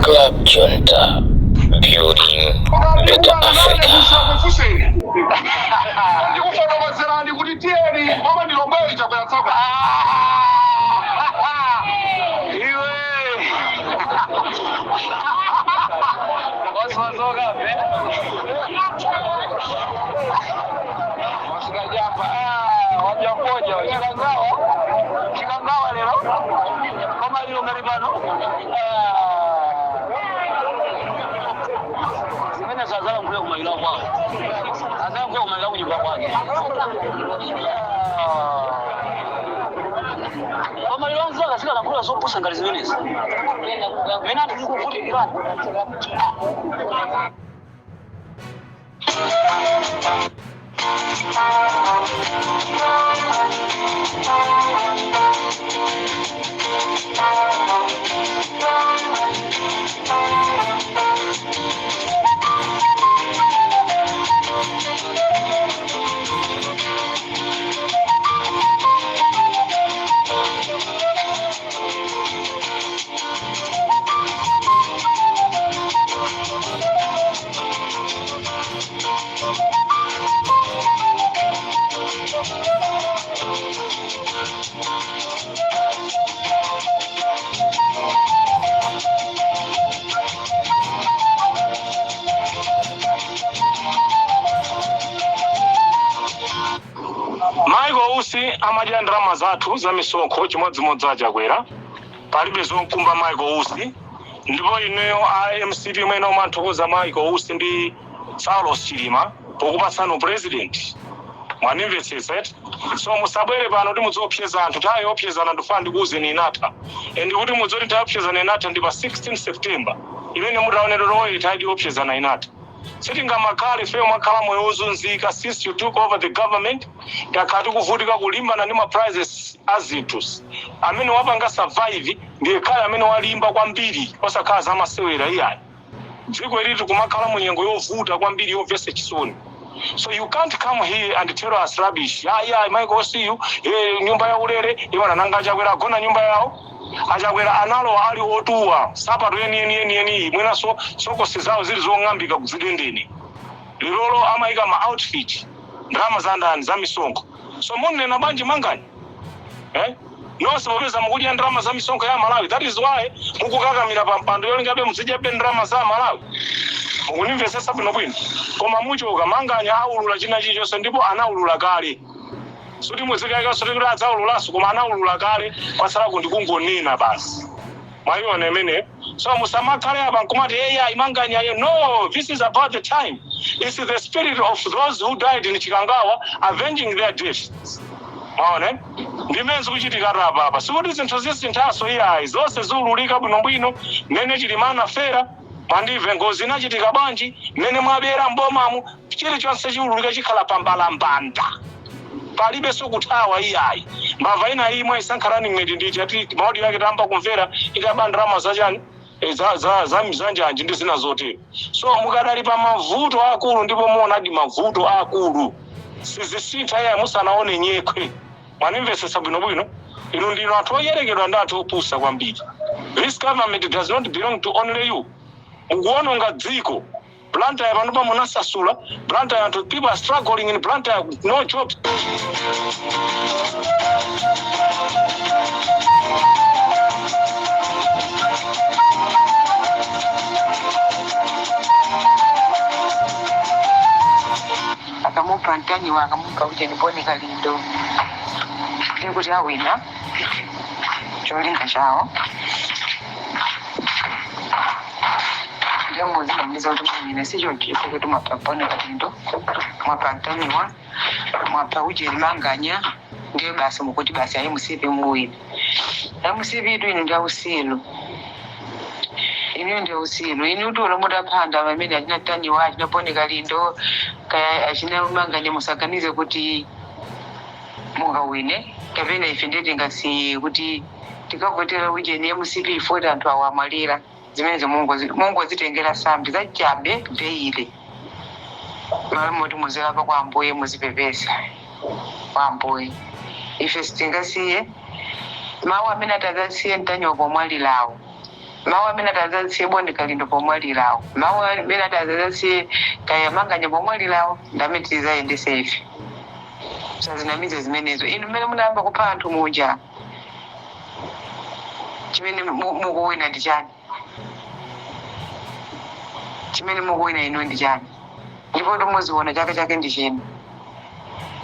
Club Junta, building better Africa. Amaja ndrama zathu za misonko chimodzimodzi achakwera palibe zonkumba Michael Usi ndipo ineyo IMCP mwene umanthokoza Michael Usi ndi Saulos Chilima pokupasana president mwanimvetsetsa so musabwere pano kuti mudzopseza anthu tayi opsezana ndifuna ndikuwuzeni inatha and kuti mudzoti tayopsezana inatha ndi pa 16 September imene mutaonera loyi tayi opsezana inatha sitingamakale feyo mwakhala moyo wozunzika since you took over the government takati kuvutika kulimbana ndi ma prizes azinthu amene wapanga survive ndiye kale amene walimba kwambiri osakhala zamasewera iyayi dziko ili kumakhala munyengo yovuta kwambiri yomvetsa chisoni. So you can't come here and tell us rubbish. Yeah, Michael see you. Nyumba ya ulere iwana nanga achakwera gona nyumba yao achakwera analo ali otuwa sapato yeni mwina soko sizao zili zong'ambika kuzidendeni lilolo amaika ma outfit drama za ndani za misonko so munne na banji mangani nonse popeza mukudya drama za misonko ya Malawi. That is why mukukakamira pa mpando yolingabe muzidya drama za Malawi. Unimvesesa bwino bwino koma muchoka manganya aulula china chilichonse ndipo anaulula kale suti muzikaika suti kuti adzaululaso koma anaulula kale kwasala kundikungonena basi mwayiona imene. So musamakhale apa nkumati imanganya no, this is about the time. It's the spirit of those who died in Chikangawa avenging their deaths. Maone ndimenzi kuchitika apa sikuti zinthu zisinthaso iyayi zonse ziululika bwinobwino mene Chilimana fera pandive ngozi inachitika bwanji mene mwabera mbomamu chilichonse chiululika chikhala pambalambanda palibe sokuthawa iyayi mbava ina imwe isankhalani mmeti nditi ati maudi yake tamba kumvera ikabandrama zachani za mizanjanji ndi zina zotero. So mukadali pa mavuto akulu ndipo muonadi mavuto akulu sizisintha iyayi musanaone nyekwe mwanimvesesa bwinobwino inu ndino anthu oyerekedwa ndi anthu opusa kwambiri. This government does not belong to only you. Mukuona nga dziko Blantyre panopa munasasula Blantyre anthu people are struggling in Blantyre with no jobs. Akamupantani wakamuka uje nipone kalindo kuti awina cholinga chawo jambo zimamiza kuti mwine sicho chifo kuti mwapapone kalindo mwapantaniwa mwapa uje limanganya ndiyo basi mukuti basi ayi musipi mwine ayi musipi itu ine ndia usilu ine ndia usilu ine utola muda panda mamene achina taniwa achina pone kalindo kaya achina umanganya musakanize kuti munga wine kapena ife ndeti ngasi kuti tikavotera uje ne musipi ifota anthu awamalira zimene Mungu zitengera sambi zachabe deile mali muzera pa kwa Ambuye muzipepesa kwa Ambuye ife sitingasiye mawu amene atazasiye mtanyo kwa mwali lawo mawa mina tazazi bondi kalindo pomwali lao mawa mina tazazi kayamanganya pomwali lao ndametiza ende safe sazinamize zimenezo inu mene munamba kupa anthu muja chimene mukuwina ndi chani chimene mukuwina inu ndi chani ndipo muziona chake ndi cheni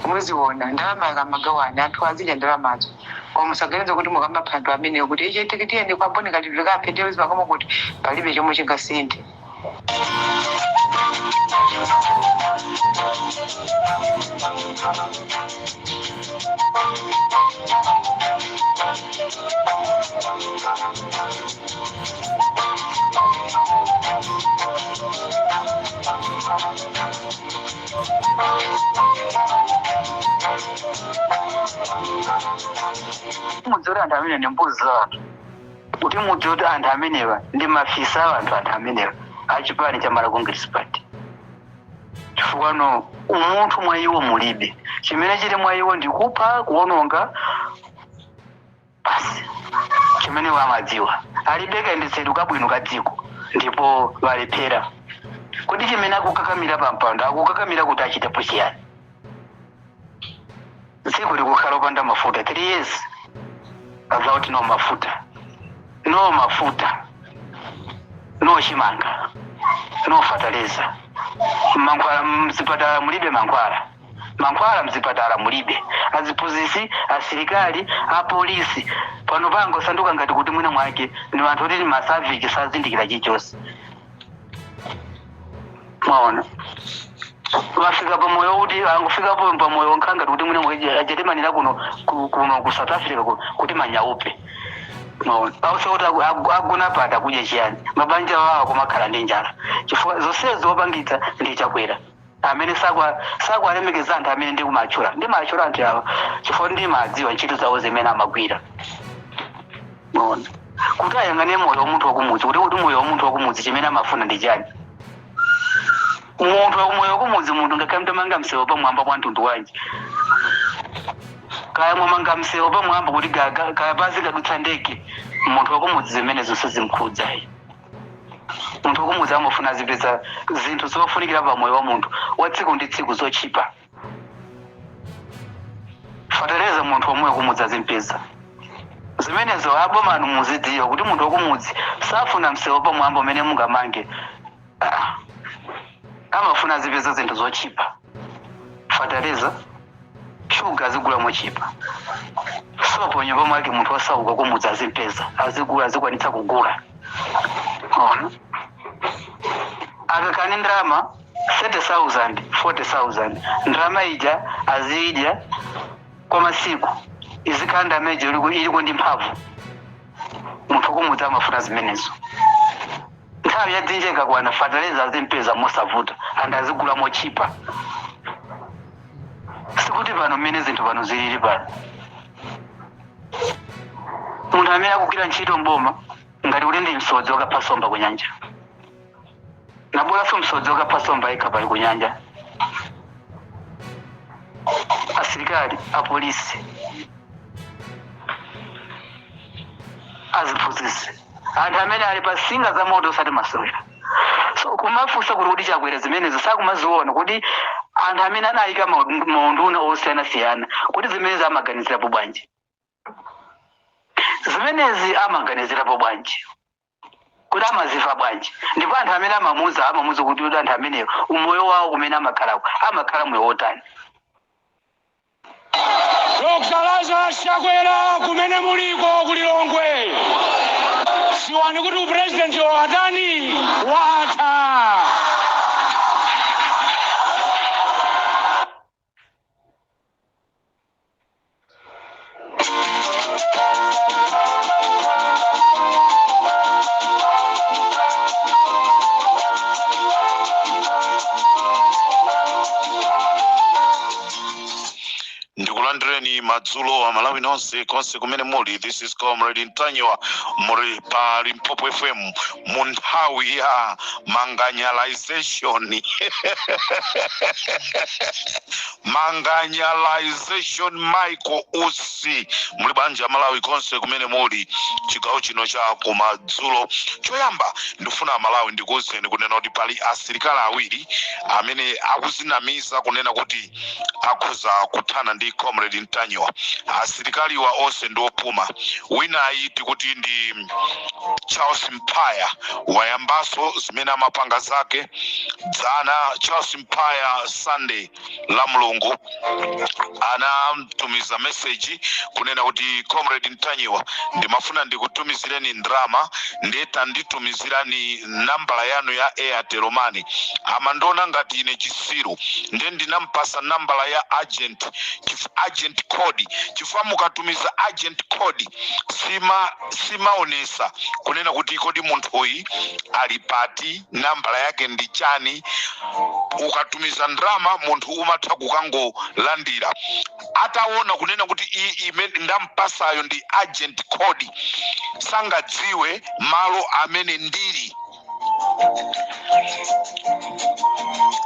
muziona ndalama yakamagawana anthu azidya ndalamazo koma musaganize kuti mukamapha anthu amenewo kuti ichi tikiti ende kwaboni kati tikaphetera zipakoma kuti palibe chomwe chingasinthe. Mudzori anthu amene ndi mbuzi za anthu kuti mudzoti anthu amenewa ndi mafisa a anthu amenewa achipani cha Malawi Congress Party chifukwa no umunthu mwa iwo mulibe chimene chili mwa iwo ndi kupha kuononga basi chimene wamadziwa alibe kayendetsedwe kabwino ka dziko ndipo walephera kuti chimene akukakamira pampando akukakamira kuti achitepo chiyani dziko likukhala opanda mafuta 3 years without no mafuta no chimanga no fertilizer mankhwala mzipatala mulibe mankhwala mzipatala mulibe aziphunzitsi asilikali apolisi pano pango sanduka ngati kuti mwina mwake ni anthu kuti masaviki sazindikira chichonse mwaona wafika pamoyo kuti angufika pamoyo nkanga kuti mwina mwake ajetemanira kuno ku South Africa kuti manyaupe mwaona ausoti aguna pata kudya chiyani mabanja wawo kumakhala ndi njala chifukwa zonsezo opangitsa ndi chakwera amene sakwalemekeza anthu amene ndi kumachula anthu awo chifukwa ndi madziwa ntchito zawo zimene amagwira mwaona kuti ayang'ane moyo womunthu wakumudzi kuti moyo womunthu wakumudzi chimene amafuna ndi chani moyo wakumudzi munthu ngakhale mtamanga msewu pamwamba kwa mtundu wanji kaya mwamanga msewu pamwamba kuti kaya pasi kadutsa ndege munthu wakumudzi zimene zonse zimkhudza munthu wakumudzi amafuna zipeza zinthu zofunikira pa moyo wa munthu wa tsiku ndi tsiku zochipa fatereza munthu womwe wakumudzi azimpeza zimenezo abomanu muzidziwa kuti munthu wakumudzi safuna msewu pamwamba umene mungamange amafuna zipeza zinthu zochipa fatereza shuga azigula mochipa sopo nyumba mwake munthu wasauka kumudzi azimpeza azigula azikwanitsa kugula ona akakani ndrama 30,000 40,000 ndrama ija azidya kwa masiku izikanda meje iliko ndi mphamvu munthu kumudzi amafuna zimenezo nthawi yadzinjeka kwana fatereza azimpeza mosavuta and azigula mochipa sikuti pano mmene zinthu pano zilili pano munthu amene akugwira ntchito mboma ngati kuti ndi msodzi wakapha somba ku nyanja nabola msodzi wakapha somba yekha pali ku nyanja asilikali apolisi aziphunzitsi anthu amene ali pa singa za moto osati masoja so kumafunsa kuti chakwera zimenezo sakumaziona kuti anthu amene anayika maunduna osiyanasiyana kuti zimenezi amaganizirapo bwanji zimenezi amaganizirapo bwanji kuti amaziva bwanji ndipo anthu amene amamuza kuti anthu ameneyo umoyo wawo kumene amakhala moyo wotani Dr. Lazarus Chakwera kumene muliko kulilongwe siwani kuti upresident watani wata ndikulandireni madzulo amalawi nonse konse kumene muli. This is Comrade Ntanyiwa muri pa Limpopo FM mu nthawi ya manganyalization. Manganyalization Michael Usi muli banja malawi konse kumene muli chigawo chino cha kumadzulo. Choyamba ndifuna malawi ndikuwuzeni kunena kuti pali asilikali awiri amene akuzinamiza kunena kuti akhoza kuthana ndi Comrade Ntanyiwa. Asilikaliwa onse ndi opuma. Wina ayiti kuti ndi Charles Mpaya wayambaso zimene amapanga zake dzana. Charles Mpaya Sunday la Mulungu anatumiza message kunena kuti Comrade Ntanyiwa ndimafuna ndikutumizireni ndrama ndeta nditumizirani nambala yanu ya Airtel Money. Amandona ngati ine chisiru nde ndinampasa nambala ya agent code. Chifukwa mukatumiza agent code simaonesa kunena kuti kodi munthu uyi ali pati, nambala yake ndi chani. Ukatumiza ndrama munthu umatha kukangolandira. Ataona kunena kuti imene ndampasayo ndi agent code sangadziwe malo amene ndili.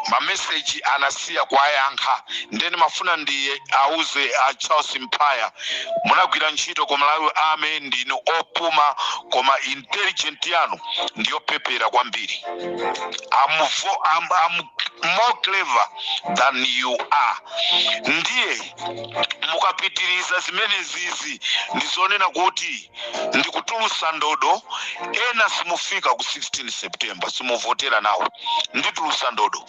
Ma message anasiya kwa yankha. Ndeni mafuna ndi auze a Charles Mpaya munagwira ntchito kwa Malawi Army ndino opuma koma intelligent yanu ndiyo pepera kwambiri. I'm more clever than you are. Ndiye mukapitiriza zimene zizi ndizonena kuti ndikutulusa ndodo ena simufika ku 16 September simuvotera nawo nditulusa ndodo.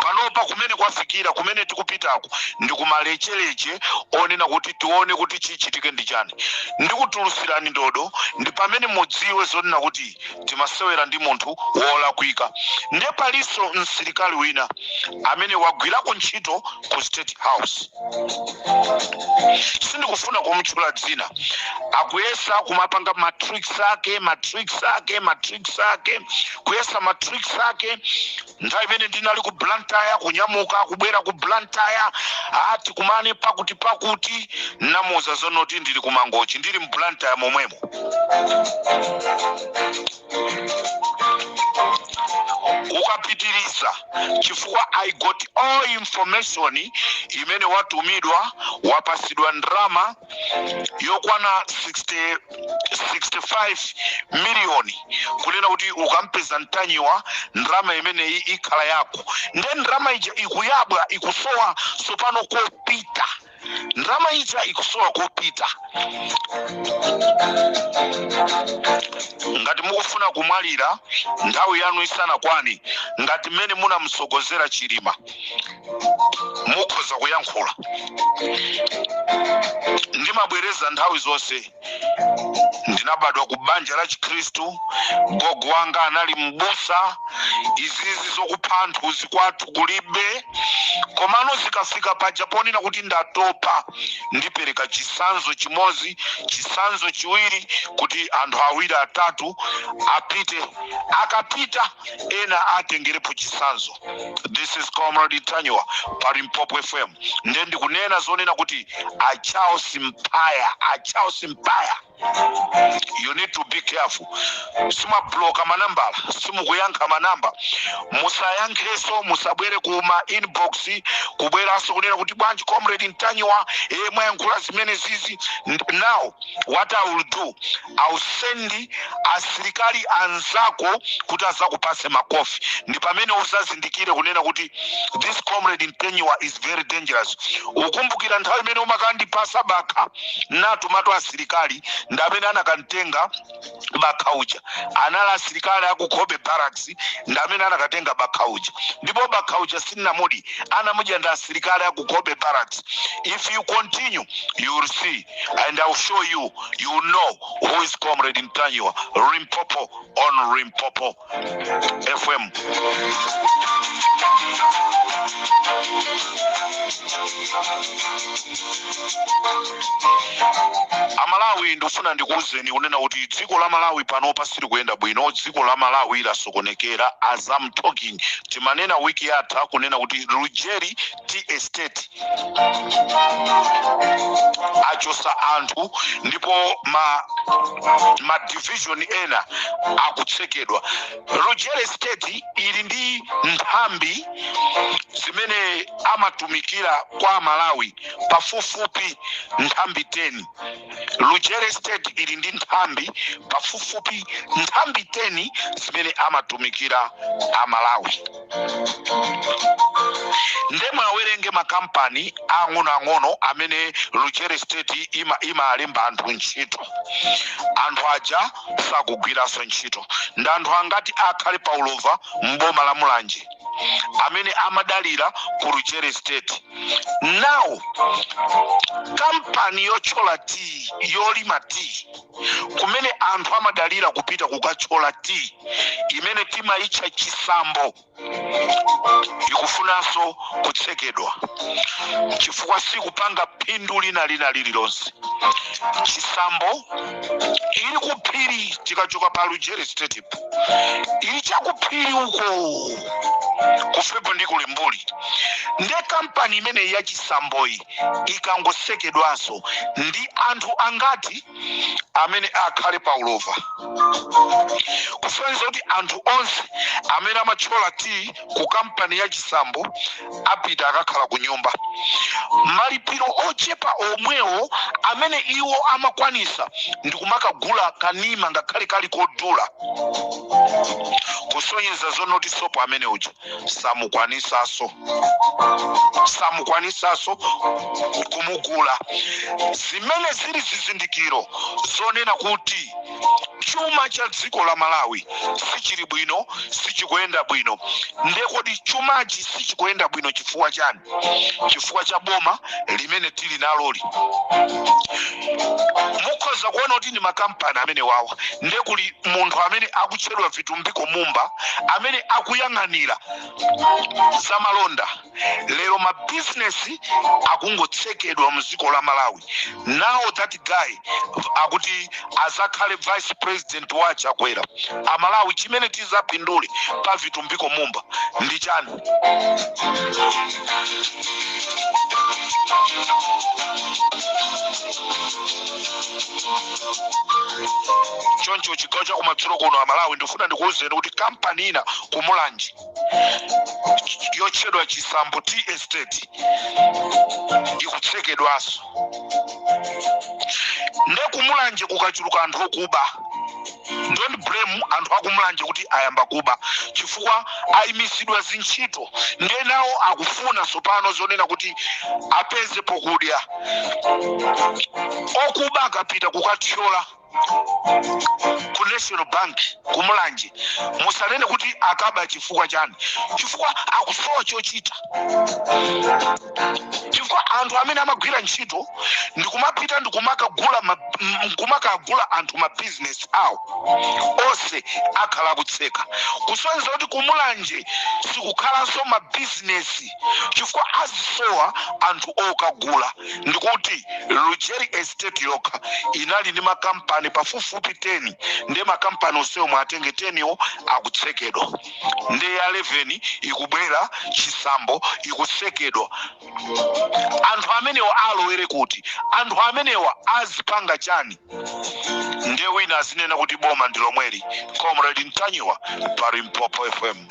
Panopa kumene kwafikira kumene tikupitako ndikumalechereche onena kuti tione kuti chichitike ndi chani. Ndikutulusirani ndodo ndi pamene mudziwe zonena kuti timasewera ndi munthu wolakwika. Nde paliso msilikali wina amene wagwirako ntchito ku State House. Sindikufuna kumutchula dzina. Akuyesa kumapanga matrix ake kuyesa matrix ake. Nthawi imene ndinali ku Blantyre kunyamuka kubwera ku Blantyre ati kumane pakuti namuza zonoti ndili ku Mangochi ndili mu Blantyre momwemo. Ukapitiriza chifukwa I got all information imene watumidwa wapasidwa ndrama yokwana 65 million kunena kuti ukampeza Ntanyiwa ndrama imene ikhala yako. Nde ndrama ija ikuyabwa ikusowa sopano kopita. Ndrama ija ikusowa kopita. Ngati mukufuna kumwalira nthawi yanu isana kwani ngati mmene munamsogozera Chilima mukhoza kuyankhula. Ndimabwereza nthawi zonse. Ndinabadwa ku banja la Chikristu, gogo wanga anali mbusa, izizi zokupha anthu zikwathu kulibe. Komano zikafika pa Japoni na kuti ndatopa ndipereka chisanzo chimozi, chisanzo chiwiri kuti anthu awiri atatu apite. Akapita ena atengerepo chisanzo. This is Comrade Ntanyiwa pa Limpopo FM. Nde ndikunena zonena kuti a Charles Mpaya. You need to be careful. Sima bloka manambala, simu kuyankha manamba. Musayankheso, musabwere kuma inbox, kubwera aso kunena kuti bwanji Comrade Ntanyiwa mwayankhula zimene zizi. Now, what I will do, I will send asilikali anzako kuti azakupase makofi. Ndi pamene usazindikire kunena kuti this Comrade Ntanyiwa is very dangerous. Ukumbukira nthawi imene umakandipasa baka na tomato asilikali ndamene anakantenga bakauja. Anala asilikali akukobe barracks ndamene anakatenga bakauja. Ndipo bakauja sinamudi anamuja nda asilikali akukobe barracks. If you continue, you will see and I will show you, you will know who is Comrade Ntanyiwa. Limpopo on Limpopo FM. Amala Amalawi ndofuna ndikuuzeni unena kuti dziko la Malawi pano pasiri kuyenda bwino, dziko la Malawi lasokonekera. As I'm talking timanena wiki yatha kunena kuti Rugeri Tea Estate achosa anthu ndipo ma division ena akutsekedwa. Rugeri Estate ili ndi nthambi zimene amatumikira kwa Malawi pafupifupi nthambi 10. Rugeri Estate ili ndi nthambi pafupifupi nthambi 10 zimene amatumikira Malawi. Ndemwe awerenge makampani ang'ono amene Rugeri Estate imalemba anthu ntchito. Anthu aja sakugwiranso ntchito. Ndi anthu angati akhale paulova mboma la Mulanje amene amadalira ku Rugeri Estate. Now kampani yochola tea, yolima tea, kumene anthu amadalira kupita kukachola tea imene timaitcha Chisambo, ikufunanso kutsekedwa chifukwa sikupanga phindu lina lililonse. Chisambo ili kuphiri, tikachoka pa Rugeri Estate ili chakuphiri uko kufepo ndi kulimbuli. Nde kampani imene ya Chisamboyi ikangosekedwanso ndi anthu angati amene akhale paulova. Kufanisa kuti anthu onse amene amachola tea ku kampani ya Chisambo apita akakhala ku nyumba. Malipiro ochepa omwewo amene iwo amakwanisa ndi kumakagula kanima ngakhale kali kodula. Kusonyeza zonoti sopo amene uja samukwanisaso kumugula. Zimene zili zizindikiro zonena kuti chuma cha dziko la Malawi sichili bwino, sichikuyenda bwino. Ndekodi chumachi sichikuyenda bwino chifukwa chani? Chifukwa cha boma limene tili naloli. Mukhoza kuona kuti ni makampani amene wawa ndekuli munthu amene akutchedwa Vitumbiko Mumba amene akuyang'anira za malonda. Lero ma business akungotsekedwa mu dziko la Malawi. Now that guy akuti azakhale vice president wa Chakwera. Amalawi chimene tizapindule pa Vitumbiko Mumba ndi chani? Choncho chigawo cha kumadzulo kuno Amalawi ndifuna ndikuwuzeni kuti kampani ina ku Mulanje yotchedwa Chisambo Tea Estate ikutsekedwanso. Nde ku Mulanje kukachuluka anthu okuba. Don't blame anthu aku Mulanje kuti ayamba kuba chifukwa ayimisidwa zintchito. Nde nawo akufuna sopano zonena kuti apeze pokudya. Okuba akapita kukathyola ku National Bank ku Mulanje, musalene kuti akaba chifukwa chani? Chifukwa akusowa chochita. Chifukwa anthu amene amagwira ntchito ndikumapita ndikumakagula anthu ma business awo onse akhala kutseka. Kusonyeza kuti ku Mulanje sikukhalanso ma business chifukwa azisowa anthu okagula. Ndikuti Rugeri Estate yokha inali ndi makampani pafupifupi 10, ndi makampani onsewo mwatenge 10 akutsekedwa. Ndi ya 11 ikubwera Chisambo ikutsekedwa. Anthu amenewa alowere kuti? Anthu amenewa azipanga chani? Ndi wina azinena kuti boma ndilomweli. Comrade Ntanyiwa pa Limpopo FM.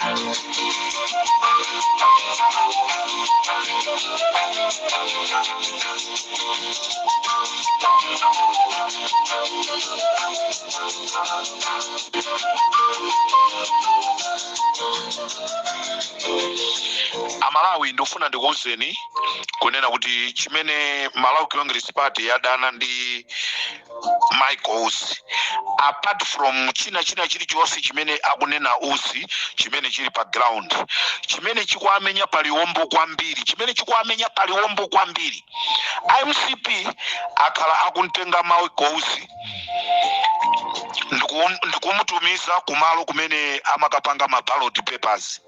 Amalawi ndofuna ndikuwuzeni kunena kuti chimene Malawi Congress Party yadana ndi Michael Usi, apart from china chilichonse chimene akunena Usi chimene chili pa ground, chimene chikuamenya paliwombo kwambiri, IMCP akhala akuntenga Michael Usi ndikumutumiza kumalo kumene amakapanga ma ballot papers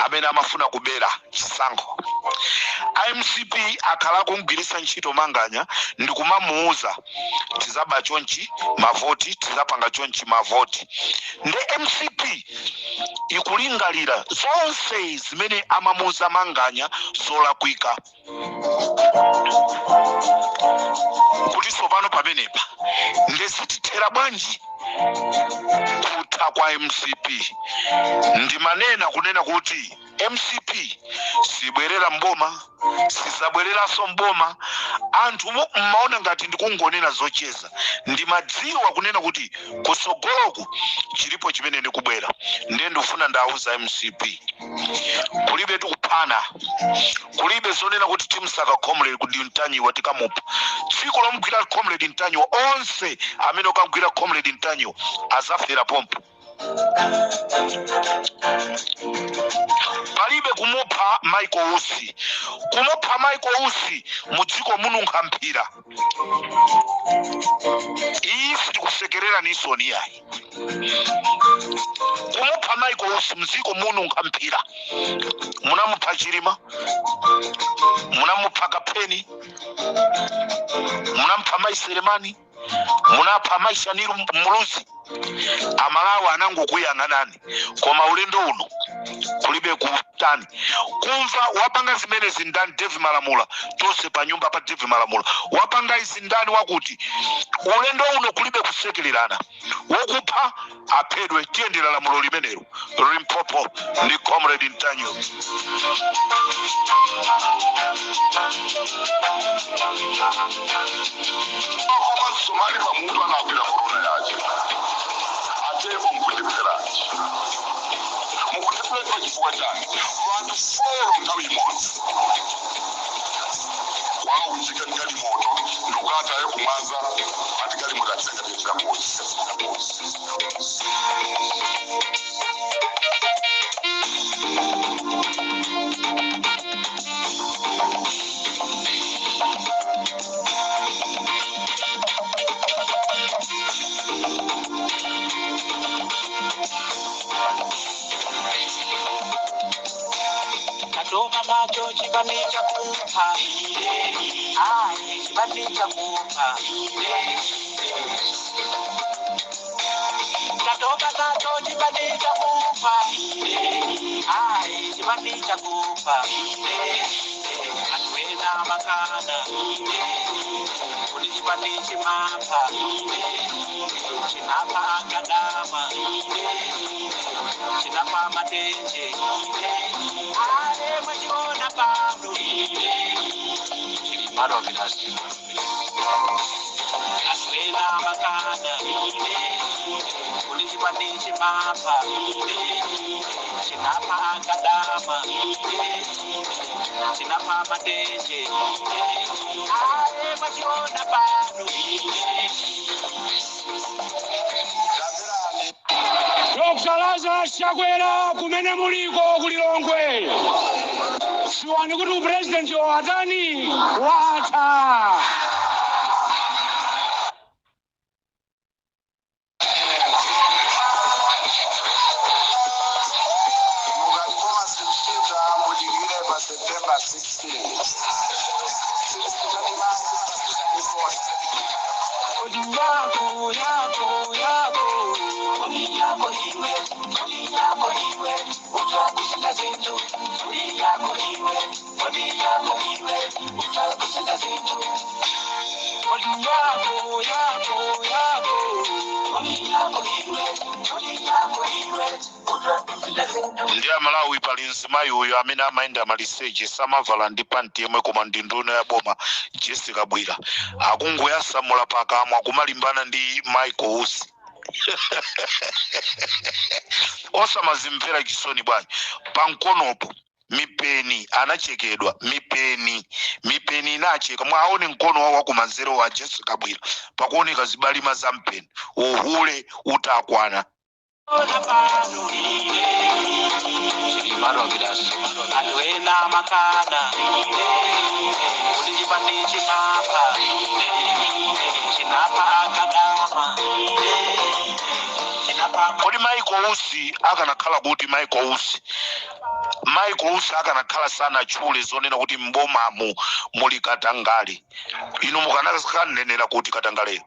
amene amafuna kubera chisankho. IMCP akhala kugwiritsa ntchito Manganya ndikumamuuza tizaba chonchi mavoti tizapanga chonchi mavoti. Nde MCP ikulingalira zonse zimene amamuuza Manganya zolakwika. Kuti sopano pamenepa ndesitithera bwanji kutha kwa MCP. Ndimanena kunena kuti MCP sibwerera mboma, sizabwereranso mboma. Anthu mmaona ngati ndikungonena zocheza. Ndimadziwa kunena kuti kusogoloku chilipo chimene ndikubwera. Ndiye ndikufuna ndauza MCP. Kulibe tikuphana. Kulibe zonena kuti timsaka Comrade kuti Ntanyiwa tikamupa. Tsiko lomugwira Comrade Ntanyiwa onse amene okagwira Comrade Ntanyiwa azafera pompo. Palibe kumupha Michael Usi. Kumupha Michael Usi mudziko muno nkamphira. Ife tikusekerera nisoni yayi. Kumupha Michael Usi mudziko muno nkamphira. Munamupha Chirima, munamupha Kapeni, munamupha Maiselemani, munapha Maishaniru Muluzi. Amalawa anangokuyang'anani koma ulendo uno kulibe kutani kumva wapanga zimene zindani David Malamula tose pa nyumba pa David Malamula wapanga izindani wakuti ulendo uno kulibe kusekelelana wokupha aphedwe tiyendera lamulo limenelo Limpopo ndi Comrade Ntanyiwa. Somali pamuntu anakwira corona yaje ateko mukutipferachi mukutipfera chifukwa chani vantu foro nthawi imodzi waudzika ndikali moto ndikukata aye kumwanza atikali moto atisengatechera mosi. Katoma nacho chibanicha kumpa ai chibanicha kumpa Katoma nacho chibanicha kumpa ai chibanicha kumpa Atwena makana Kuli chibanichi mapa Chinapa akadama Chinapa matenje Ale machona pablo Chilimaro vinasi Aswela makana Kuli chibanichi mapa Chinapa akadama Chinapa matenje Ale machona pablo Lokalaza Chakwera kumene muliko kulilongwe. Siwani kuti president watani wata. Mukakoma sikuchita mudikire pa September 16. Odi yako yako yako Odi yako iwe Utakushinda zindu Odi yako iwe Utakushinda zindu Odi yako yako Odi yako iwe Utakushinda zindu Ndi Amalawi pali nzimayi uyo amene amaenda maliseche samavala ndi panti yemwe koma ndi nduna ya boma Jessica Bwira akungoyasamula pakamwa kumalimbana ndi Michael Usi. Osamazimvera chisoni bwanji pankonopo mipeni anachekedwa mipeni inacheka mwaone mkono wa kumanzero wa Jessica Bwira pakuoneka zibalima za mpeni uhule utakwana. Chilimaro vinasi Atwena makana Kuli chibanichi mapa Chinapa akadama kodi Michael Usi akanakhala kuti Michael Usi akanakhala sana chule zonena kuti mbomamu muli Katangale, inu mukananenera kuti Katangale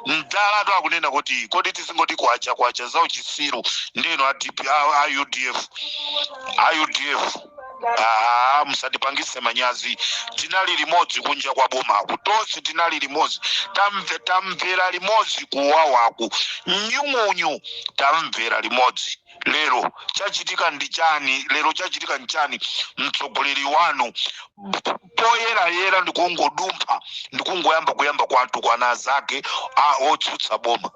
ndala akunena kuti kodi tisingoti kwacha za uchisiru ndeno a UDF musandipangise manyazi, tinali limodzi kunja kwa boma kutonse, tinali limodzi, tamvera limodzi kuwawaku nyumunyu, tamvera limodzi. Lero chachitika ndichani? Lero chachitika nchani? Mtsogoleri wanu poyera ndikungodumpha, ndikungoyamba kuyamba kwanthu kwana zake otsutsa boma.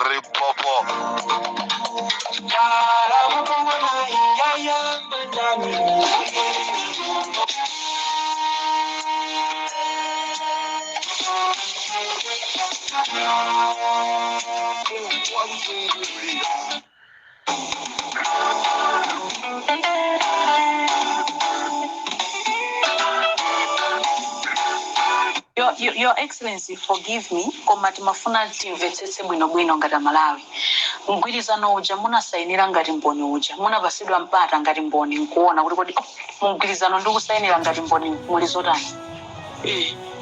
Ripopo Your Excellency, forgive me. Komati mafuna timvetsetse bwino ngati Malawi. Mgwirizano uja munasainira ngati mboni uja. Munapasidwa mpata ngati mboni nkuona kuti kodi mgwirizano ndikusainira ngati mboni muli zotani.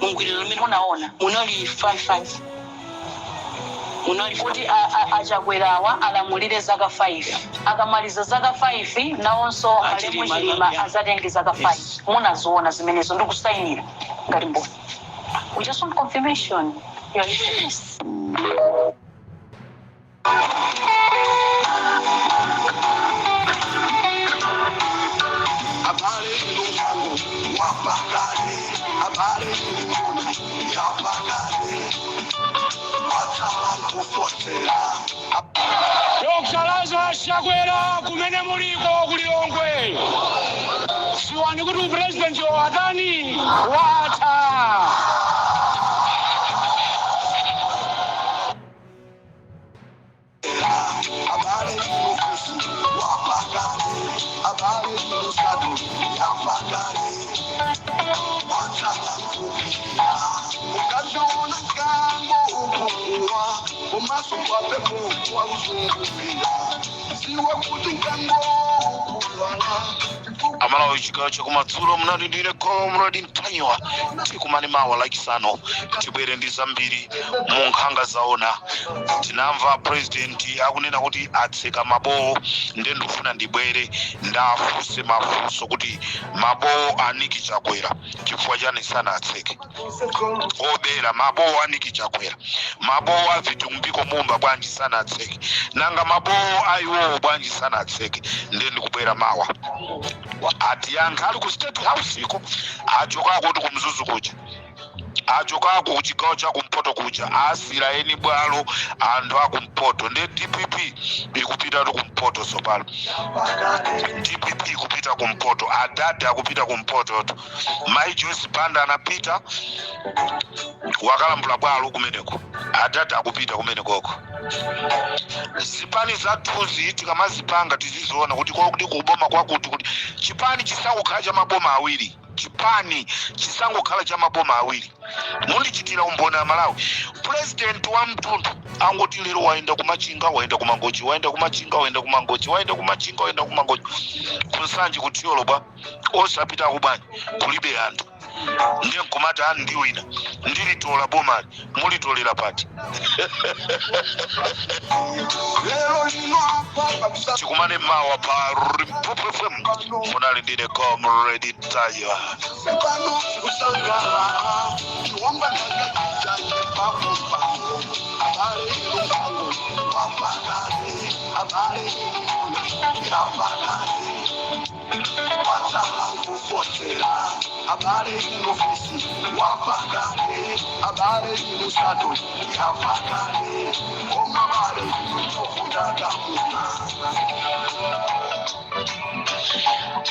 Mgwirizano mmene munaona munali 55. Munali kuti achakwerawa alamulire zaka 5. Akamaliza zaka 5 nawonso alimuchilima azatenge zaka 5. Munazoona zimenezo ndikusainira ngati mboni. We just want confirmation. Yes. Yokusalaza Chakwera kumene muliko kulilongwe. Siwani kuti president watani wata. Amalawi chigawo chakumadzulo munadindire ko munadintanywa tikumani mawa lachisanu tibwere ndi zambiri mu nkhanga zaona. Tinamva president akunena kuti atseka mabowo, nde ndikufuna ndibwere ndafuse mafunso kuti mabowo aniki Chakwera chifukwa chani sana atseke. Obera mabowo aniki Chakwera, mabowo avitumbiko mumba bwanji sana atseke, nanga mabowo ayiwo bwanji sana atseke. Nde ndikubwera mawa ati yankha ali ku State House iko achokako kuti kumzuzu kuja, achokako kuchigawo chakumpoto kuja, asira eni bwalo anthu akumpoto. Nde DPP ikupita kumpoto sopalo, DPP ikupita kumpoto, adade akupita kumpoto to Mai Joyce Banda anapita wakalambula bwalo kumeneko, adade akupita kumenekoko. Zipani zathuzi tikamazipanga tizizoona kuti kuti kuboma kwakuti kuti chipani chisangokhala cha maboma awiri, chipani chisangokhala cha maboma awiri. Mundichitira umboni wa Malawi. President wa mtundu angoti lero waenda kumachinga, waenda kumangochi, waenda kumachinga, waenda kumangochi, waenda kumachinga, waenda kumangochi. Kusanji kutiolo bwa osapita kubani kulibe anthu. Ndiye nkumata ani ndiwina ndilitola bomani mulitolera pati. Chikumane mawa pa Ripopo FM munali ndine Comrade Tayo. wapakale habari yapakale watala kufotela habari ofisi wapakale habari musato yapakale omabare okudadamuna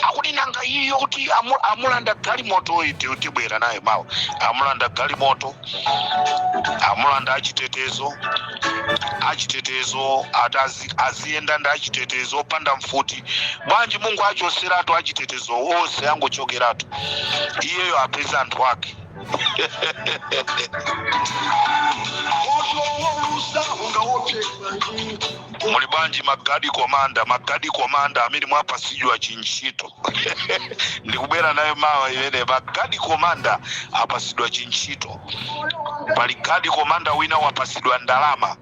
akulinanga iyo kuti amulanda galimoto iti utibwera naye mawa amulanda galimoto amulanda achitetezo aziyenda nda achitetezo panda mfuti bwanji Mungu achoseratu achitetezo ose angochokeratu iyeyo apeza anthu ake muli bwanji magadi komanda amene mwapasidwa chinchito ndikubwera nayo mawa imene magadi komanda apasidwa chinchito pali gadi komanda wina wapasidwa ndalama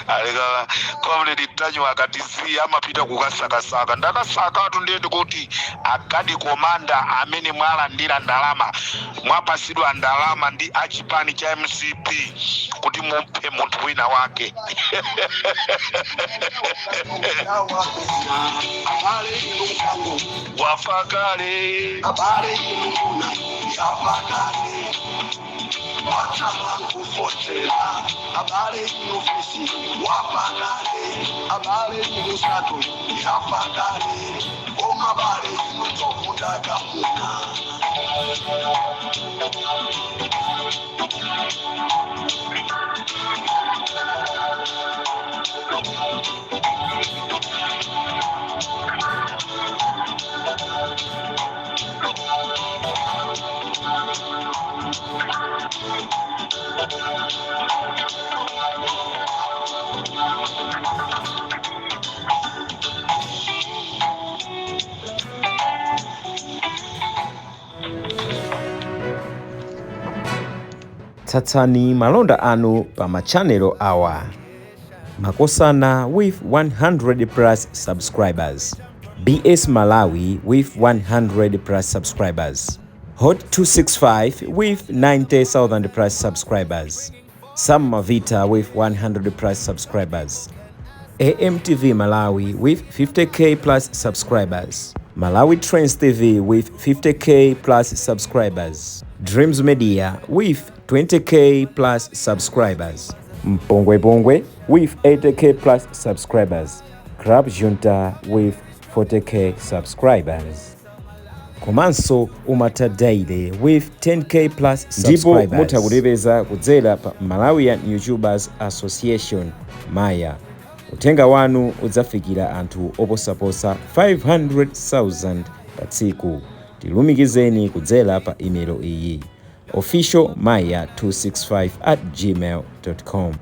alikala komredi Tanyo wakati si amapita kukasakasaka ndakasakatu ndende kuti agadi komanda amene mwalandira ndalama mwapasidwa ndalama ndi achipani cha MCP kuti muphe munthu wina wake wafakale watala kufotela habari ofisi wapakale habari musato yapakale omabare okudadamuna Tsatsani malonda anu pa machanelo awa. Makosana with 100 plus subscribers. BS Malawi with 100 plus subscribers. Hot 265 with 90,000 plus subscribers. Sam Mavita with 100 plus subscribers. AMTV Malawi with 50k plus subscribers. Malawi Trends TV with 50k plus subscribers. Dreams Media with 20k plus subscribers. Mpongwe Pongwe with 80k plus subscribers. Club Junta with 40k subscribers. Komanso Umata Daily with 10k plus subscribers. Ndipo mutakulipeza kudzera pa Malawian YouTubers Association Maya. Utenga wanu udzafikira anthu oposaposa 500,000 pa tsiku. Tilumikizeni kudzera pa email iyi officialmaya265@gmail.com.